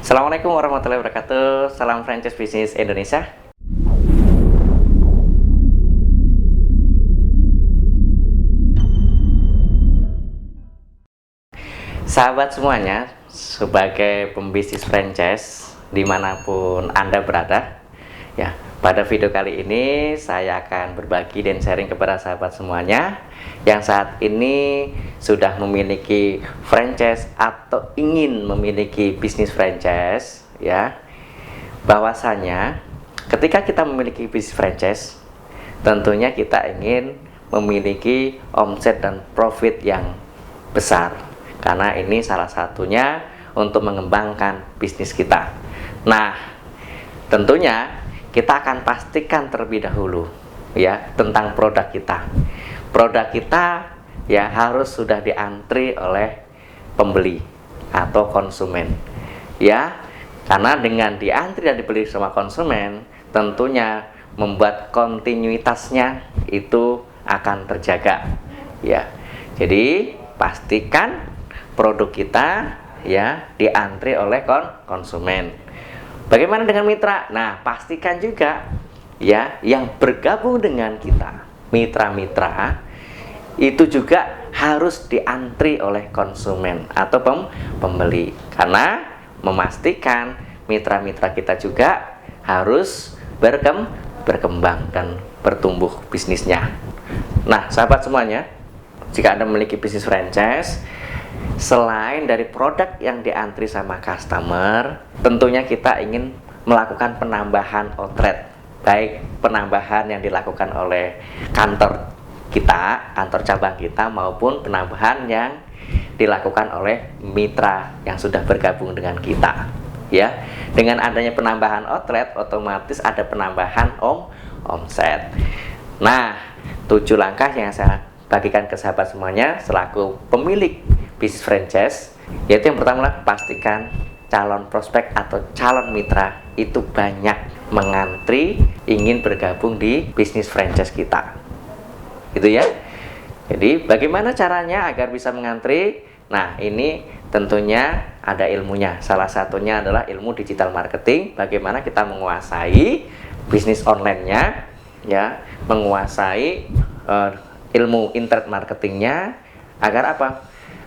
Assalamualaikum warahmatullahi wabarakatuh. Salam franchise bisnis Indonesia. Sahabat semuanya, sebagai pembisnis franchise dimanapun Anda berada, ya, pada video kali ini saya akan berbagi dan sharing kepada sahabat semuanya yang saat ini sudah memiliki franchise atau ingin memiliki bisnis franchise, ya. Bahwasanya ketika kita memiliki bisnis franchise, tentunya kita ingin memiliki omset dan profit yang besar, karena ini salah satunya untuk mengembangkan bisnis kita. Nah, tentunya kita akan pastikan terlebih dahulu ya tentang produk kita. Produk kita ya harus sudah diantri oleh pembeli atau konsumen. Ya, karena dengan diantri dan dibeli sama konsumen, tentunya membuat kontinuitasnya itu akan terjaga. Ya. Jadi, pastikan produk kita ya diantri oleh konsumen. Bagaimana dengan mitra? Nah, pastikan juga ya yang bergabung dengan kita, mitra-mitra itu juga harus diantri oleh konsumen atau pembeli, karena memastikan mitra-mitra kita juga harus berkembang dan bertumbuh bisnisnya. Nah, sahabat semuanya, jika Anda memiliki bisnis franchise, selain dari produk yang diantri sama customer, tentunya kita ingin melakukan penambahan outlet, baik penambahan yang dilakukan oleh kantor kita, kantor cabang kita, maupun penambahan yang dilakukan oleh mitra yang sudah bergabung dengan kita. Ya, dengan adanya penambahan outlet, otomatis ada penambahan omset. Nah, 7 langkah yang saya bagikan ke sahabat semuanya selaku pemilik bisnis franchise, yaitu yang pertama, pastikan calon prospek atau calon mitra itu banyak mengantri ingin bergabung di bisnis franchise kita. Gitu ya. Jadi bagaimana caranya agar bisa mengantri? Nah, ini tentunya ada ilmunya. Salah satunya adalah ilmu digital marketing, bagaimana kita menguasai bisnis online-nya ya, menguasai ilmu internet marketingnya, agar apa?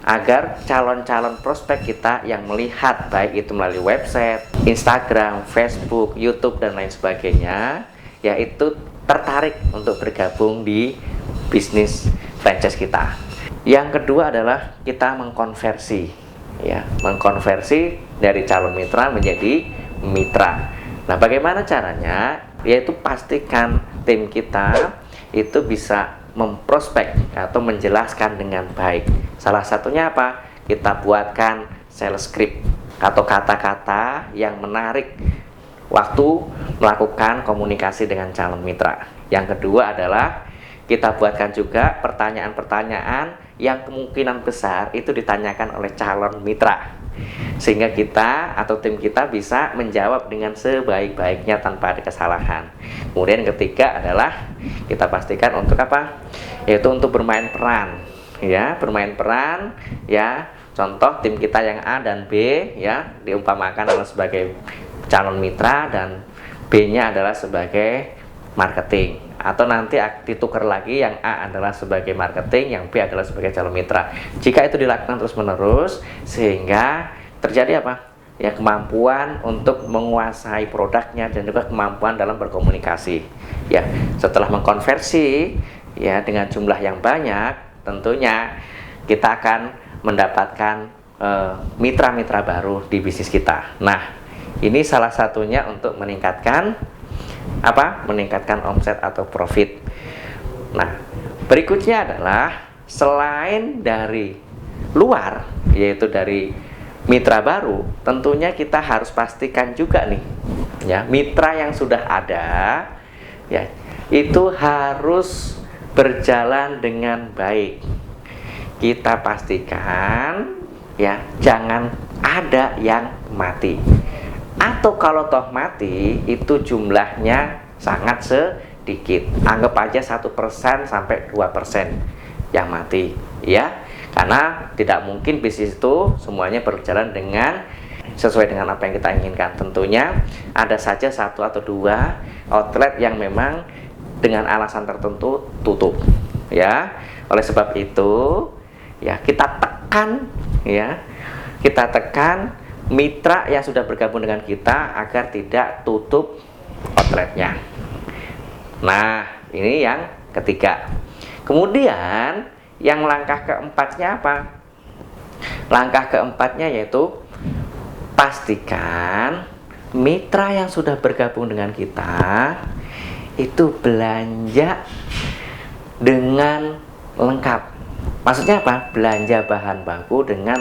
Agar calon-calon prospek kita yang melihat, baik itu melalui website, Instagram, Facebook, YouTube, dan lain sebagainya, yaitu tertarik untuk bergabung di bisnis franchise kita. Yang kedua adalah kita mengkonversi, ya, mengkonversi dari calon mitra menjadi mitra. Nah, bagaimana caranya? Yaitu pastikan tim kita itu bisa memprospek atau menjelaskan dengan baik. Salah satunya apa? Kita buatkan sales script atau kata-kata yang menarik waktu melakukan komunikasi dengan calon mitra. Yang kedua adalah kita buatkan juga pertanyaan-pertanyaan yang kemungkinan besar itu ditanyakan oleh calon mitra, sehingga kita atau tim kita bisa menjawab dengan sebaik-baiknya tanpa ada kesalahan. Kemudian ketiga adalah kita pastikan untuk apa? Yaitu untuk bermain peran, ya, bermain peran, ya. Contoh tim kita yang A dan B, ya, diumpamakan adalah sebagai calon mitra dan B-nya adalah sebagai marketing, atau nanti ditukar lagi yang A adalah sebagai marketing, yang B adalah sebagai calon mitra. Jika itu dilakukan terus-menerus, sehingga terjadi apa? Ya, kemampuan untuk menguasai produknya dan juga kemampuan dalam berkomunikasi. Ya, setelah mengkonversi ya dengan jumlah yang banyak, tentunya kita akan mendapatkan mitra-mitra baru di bisnis kita. Nah, ini salah satunya untuk meningkatkan apa? Meningkatkan omset atau profit. Nah, berikutnya adalah selain dari luar, yaitu dari mitra baru, tentunya kita harus pastikan juga nih, ya, mitra yang sudah ada, ya, itu harus berjalan dengan baik. Kita pastikan, ya, jangan ada yang mati. Atau kalau toh mati, itu jumlahnya sangat sedikit. Anggap aja 1% sampai 2% yang mati, ya. Karena tidak mungkin bisnis itu semuanya berjalan dengan sesuai dengan apa yang kita inginkan. Tentunya ada saja satu atau dua outlet yang memang dengan alasan tertentu tutup, ya. Oleh sebab itu, ya kita tekan, ya, kita tekan mitra yang sudah bergabung dengan kita agar tidak tutup outletnya. Nah, ini yang ketiga. Kemudian yang langkah keempatnya apa? Langkah keempatnya yaitu pastikan mitra yang sudah bergabung dengan kita itu belanja dengan lengkap. Maksudnya apa? Belanja bahan baku dengan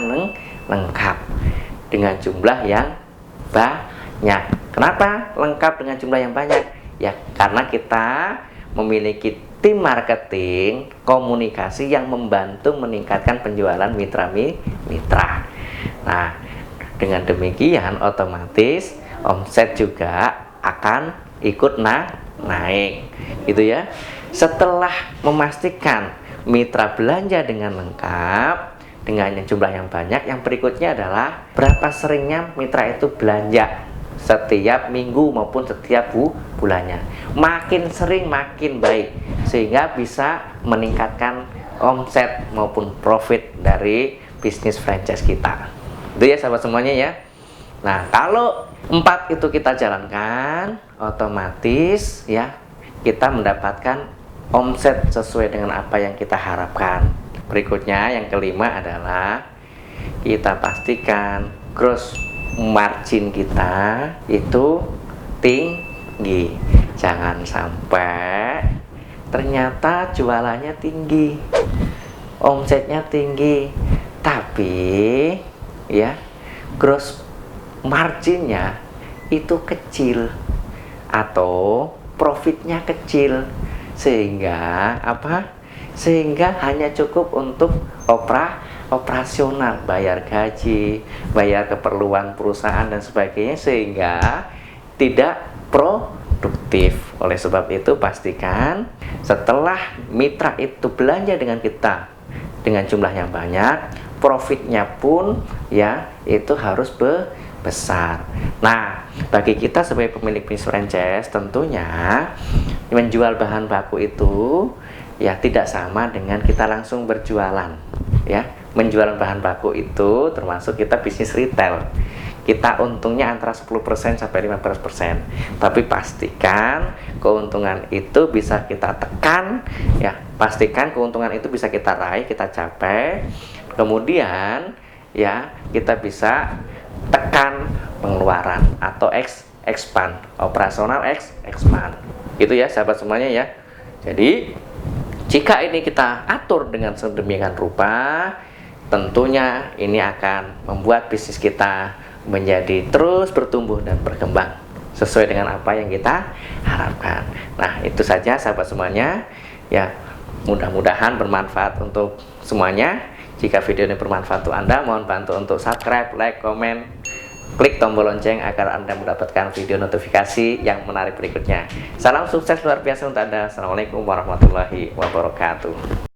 lengkap, dengan jumlah yang banyak. Kenapa lengkap dengan jumlah yang banyak? Ya, karena kita memiliki tim marketing komunikasi yang membantu meningkatkan penjualan mitra. Nah, dengan demikian otomatis omset juga akan ikut naik, gitu ya. Setelah memastikan mitra belanja dengan lengkap dengan jumlah yang banyak, yang berikutnya adalah berapa seringnya mitra itu belanja setiap minggu maupun setiap bulannya. Makin sering makin baik, sehingga bisa meningkatkan omset maupun profit dari bisnis franchise kita. Itu ya sahabat semuanya ya. Nah, kalau 4 itu kita jalankan, otomatis ya kita mendapatkan omset sesuai dengan apa yang kita harapkan. Berikutnya yang kelima adalah kita pastikan gross margin kita itu tinggi. Jangan sampai ternyata jualannya tinggi, omsetnya tinggi, tapi ya gross marginnya itu kecil atau profitnya kecil, sehingga apa? Sehingga hanya cukup untuk operasional, bayar gaji, bayar keperluan perusahaan dan sebagainya, sehingga tidak produktif. Oleh sebab itu pastikan setelah mitra itu belanja dengan kita dengan jumlah yang banyak, profitnya pun ya itu harus besar. Nah, bagi kita sebagai pemilik bisnis franchise, tentunya menjual bahan baku itu ya tidak sama dengan kita langsung berjualan, ya. Menjual bahan baku itu termasuk kita bisnis retail, kita untungnya antara 10% sampai 15%. Tapi pastikan keuntungan itu bisa kita tekan, ya. Pastikan keuntungan itu bisa kita raih, kita capai. Kemudian ya kita bisa tekan pengeluaran atau expand, operasional expand. Itu ya sahabat semuanya ya. Jadi jika ini kita atur dengan sedemikian rupa, tentunya ini akan membuat bisnis kita menjadi terus bertumbuh dan berkembang sesuai dengan apa yang kita harapkan. Nah, itu saja sahabat semuanya ya, mudah-mudahan bermanfaat untuk semuanya. Jika video ini bermanfaat untuk Anda, mohon bantu untuk subscribe, like, komen, klik tombol lonceng agar Anda mendapatkan video notifikasi yang menarik berikutnya. Salam sukses luar biasa untuk Anda. Assalamualaikum warahmatullahi wabarakatuh.